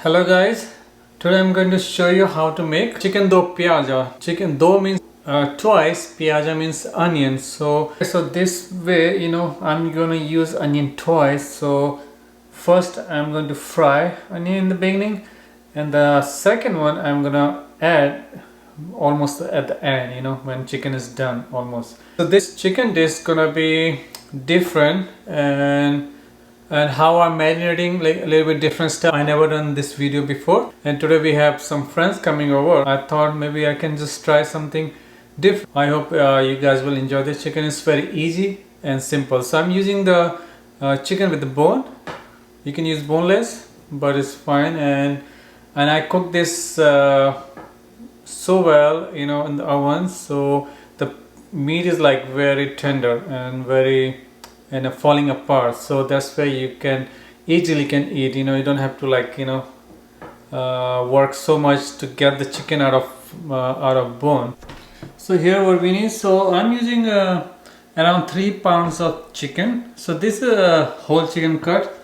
Hello guys, today I'm going to show you how to make chicken do pyaza. Chicken do means twice, pyaza means onion. So this way, I'm gonna use onion twice. So first I'm going to fry onion in the beginning, and the second one I'm gonna add almost at the end, when chicken is done almost. So this chicken dish is gonna be different, and how I'm marinating like a little bit different style. I never done this video before, and today we have some friends coming over. I thought maybe I can just try something different. I hope you guys will enjoy this. Chicken is very easy and simple. So I'm using the chicken with the bone. You can use boneless, but it's fine. And I cook this so well, in the oven, so the meat is like very tender and very falling apart. So that's why you can easily eat. You don't have to work so much to get the chicken out of bone. So here what we need. So I'm using around 3 pounds of chicken. So this is a whole chicken cut.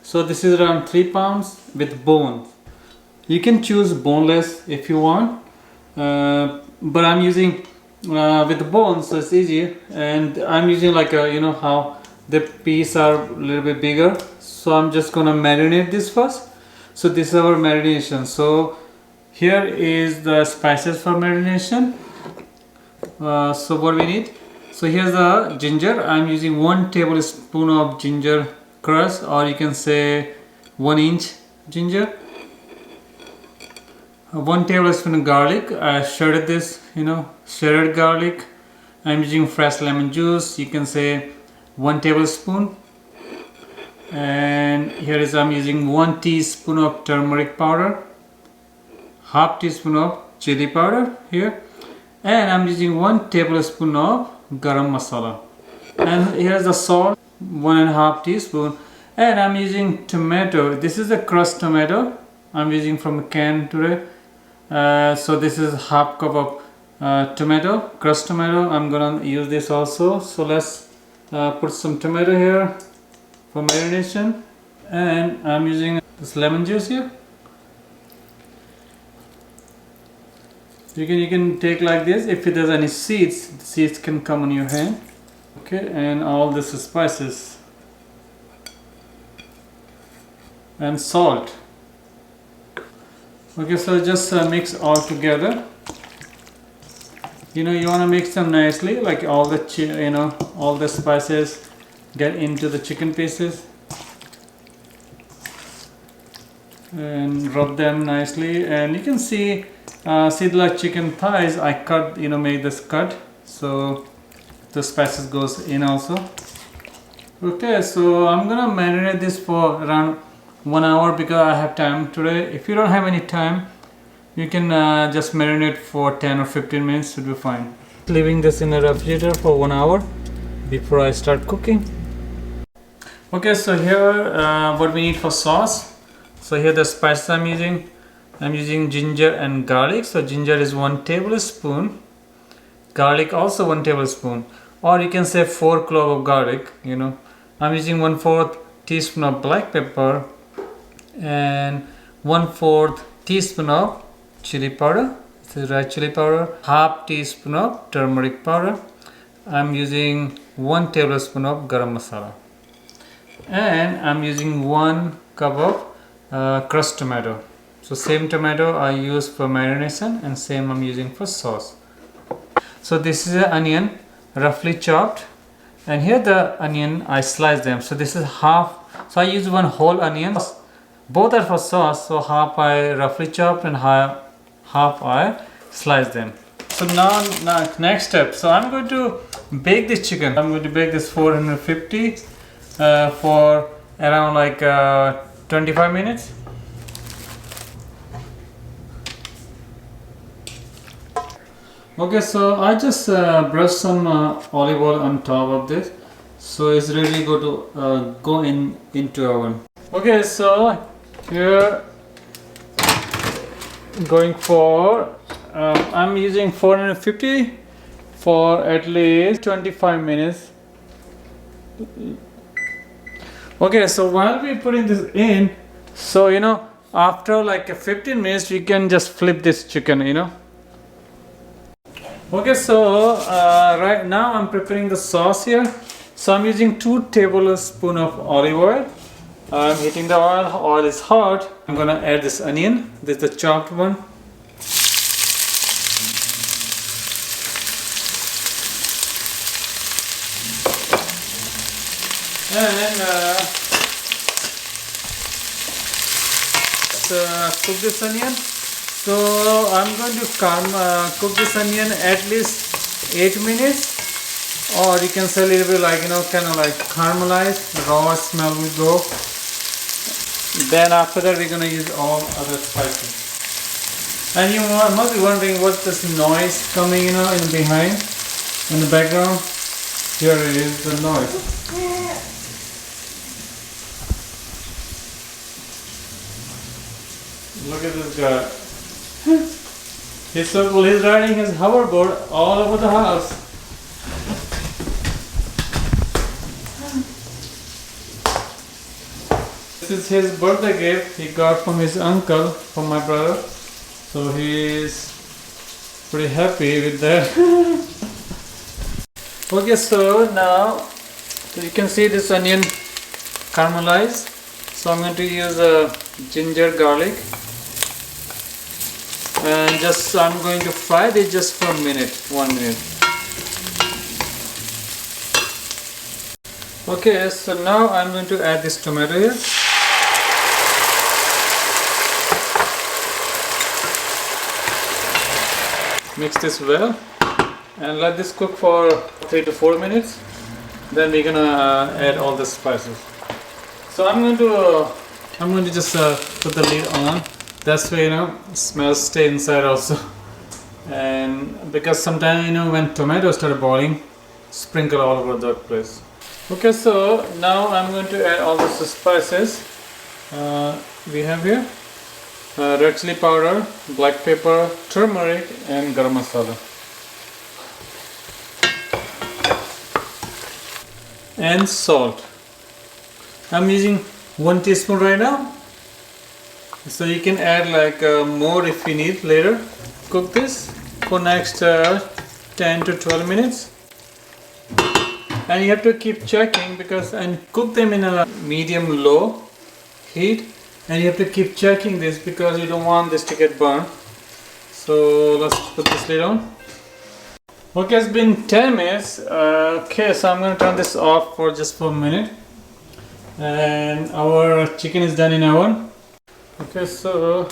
So this is around 3 pounds with bone. You can choose boneless if you want, but I'm using with the bones, so it's easier. And I'm using how the pieces are a little bit bigger. So I'm just gonna marinate this first. So this is our marination. So here is the spices for marination. So what we need. So here's the ginger. I'm using 1 tablespoon of ginger crushed, or you can say 1 inch ginger. 1 tablespoon of garlic. I shredded this, shredded garlic. I'm using fresh lemon juice. You can say 1 tablespoon. And here is I'm using 1 teaspoon of turmeric powder, half teaspoon of chili powder here, and I'm using 1 tablespoon of garam masala. And here's the salt, 1.5 teaspoon. And I'm using tomato. This is a crushed tomato. I'm using from a can today. So this is half cup of tomato, crushed tomato. I'm gonna use this also. So let's put some tomato here for marination, and I'm using this lemon juice here. You can take like this. If there's any seeds, the seeds can come on your hand. Okay, and all this spices and salt. Okay, so just mix all together. You want to mix them nicely, like all the all the spices get into the chicken pieces, and rub them nicely. And you can see the chicken thighs I cut, made this cut, so the spices goes in also. Okay, so I'm gonna marinate this for around 1 hour because I have time today. If you don't have any time, you can just marinate for 10 or 15 minutes, should be fine. Leaving this in the refrigerator for 1 hour before I start cooking. Okay, so here what we need for sauce. So here the spices I'm using ginger and garlic. So ginger is 1 tablespoon, garlic also 1 tablespoon, or you can say 4 cloves of garlic. I'm using 1/4 teaspoon of black pepper and 1/4 teaspoon of chili powder. This is red chili powder. Half teaspoon of turmeric powder. I'm using 1 tablespoon of garam masala, and I'm using 1 cup of crushed tomato. So same tomato I use for marination, and same I'm using for sauce. So this is an onion roughly chopped, and here the onion I slice them. So this is half. So I use 1 whole onion. Both are for sauce, so half I roughly chopped and half I slice them. So now next step. So I'm going to bake this chicken. I'm going to bake this 450 for around 25 minutes. Okay, so I just brushed some olive oil on top of this, so it's ready to go into oven. Okay, so here going for I'm using 450 for at least 25 minutes. Okay, so while we're putting this in, so after like 15 minutes you can just flip this chicken, you know. Okay, so right now I'm preparing the sauce here. So I'm using 2 tablespoons of olive oil. I'm heating the oil. Oil is hot. I'm gonna add this onion. This is the chopped one. And cook this onion. So I'm going to cook this onion at least 8 minutes, or you can say a little bit like, you know, kind of like caramelize. The raw smell will go. Then after that we're gonna use all other spices. And you must be wondering what's this noise coming, you know, in behind, in the background. Here it is, the noise. Look at this guy. He's riding his hoverboard all over the house. This is his birthday gift he got from his uncle, from my brother. So he's pretty happy with that. Okay, so now you can see this onion caramelized. So I'm going to use ginger garlic. And just I'm going to fry this just for a minute, 1 minute. Okay, so now I'm going to add this tomato here. Mix this well and let this cook for 3 to 4 minutes. Then we're gonna add all the spices. So I'm going to just put the lid on. That's way, you know, smells stay inside also. And because sometimes, you know, when tomatoes start boiling, sprinkle all over the place. Okay, so now I'm going to add all the spices we have here. Red chili powder, black pepper, turmeric and garam masala. And salt. I'm using 1 teaspoon right now. So you can add like more if you need later. Cook this for next 10 to 12 minutes. And you have to keep checking and cook them in a medium low heat. And you have to keep checking this because you don't want this to get burned. So let's put this lid on. Okay, it's been 10 minutes. Okay, so I'm going to turn this off for just for a minute. And our chicken is done in oven. Okay, so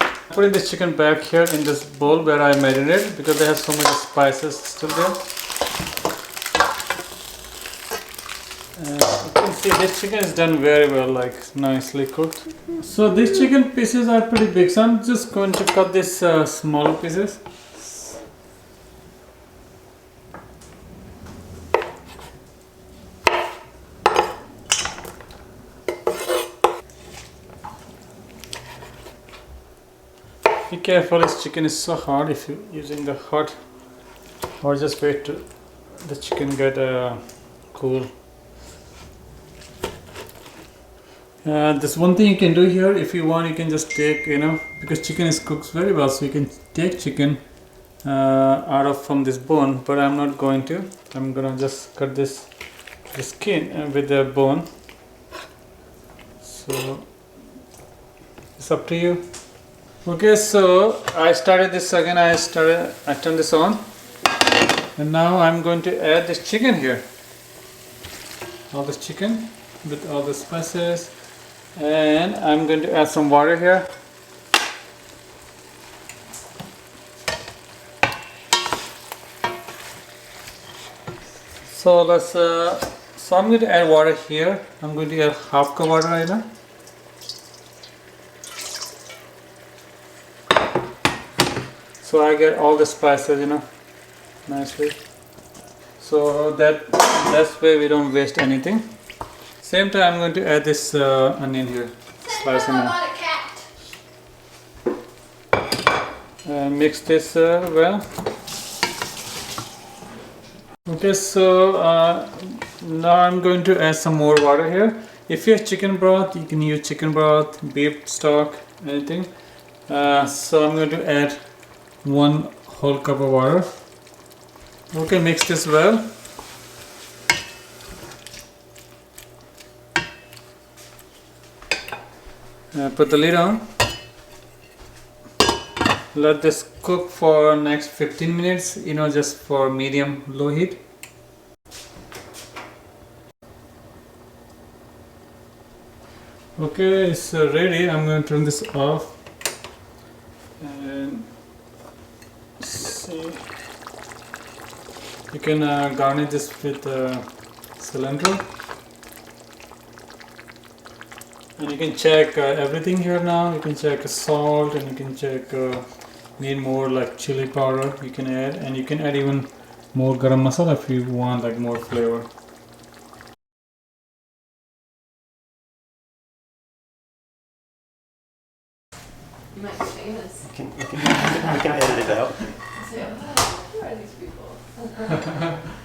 I'm putting this chicken back here in this bowl where I marinated because they have so many spices still there. And you can see this chicken is done very well, like nicely cooked. So these chicken pieces are pretty big, so I'm just going to cut these smaller pieces. Be careful, this chicken is so hard if you're using the hot, or just wait to the chicken get cool. This one thing you can do here, if you want, you can just take, you know, because chicken is cooked very well, so you can take chicken out of from this bone, but I'm not going to. I'm gonna just cut the skin with the bone. So it's up to you. Okay, so I started this again. I turned this on, and now I'm going to add this chicken here. All this chicken with all the spices, and I'm going to add some water here. So I'm going to add water here. I'm going to add half cup water right now. So I get all the spices, you know, nicely. So that's way we don't waste anything. Same time I'm going to add this onion here, slice onion. And mix this well. Okay, so now I'm going to add some more water here. If you have chicken broth, you can use chicken broth, beef stock, anything. So I'm going to add 1 whole cup of water. Okay, mix this well. Put the lid on. Let this cook for next 15 minutes, just for medium low heat. Okay, it's ready. I'm going to turn this off and see. You can garnish this with cilantro, and you can check everything here now. You can check salt, and you can check need more like chili powder. You can add, and you can add even more garam masala if you want like more flavor. You might be famous. We can edit it out. Say, oh, who are these people?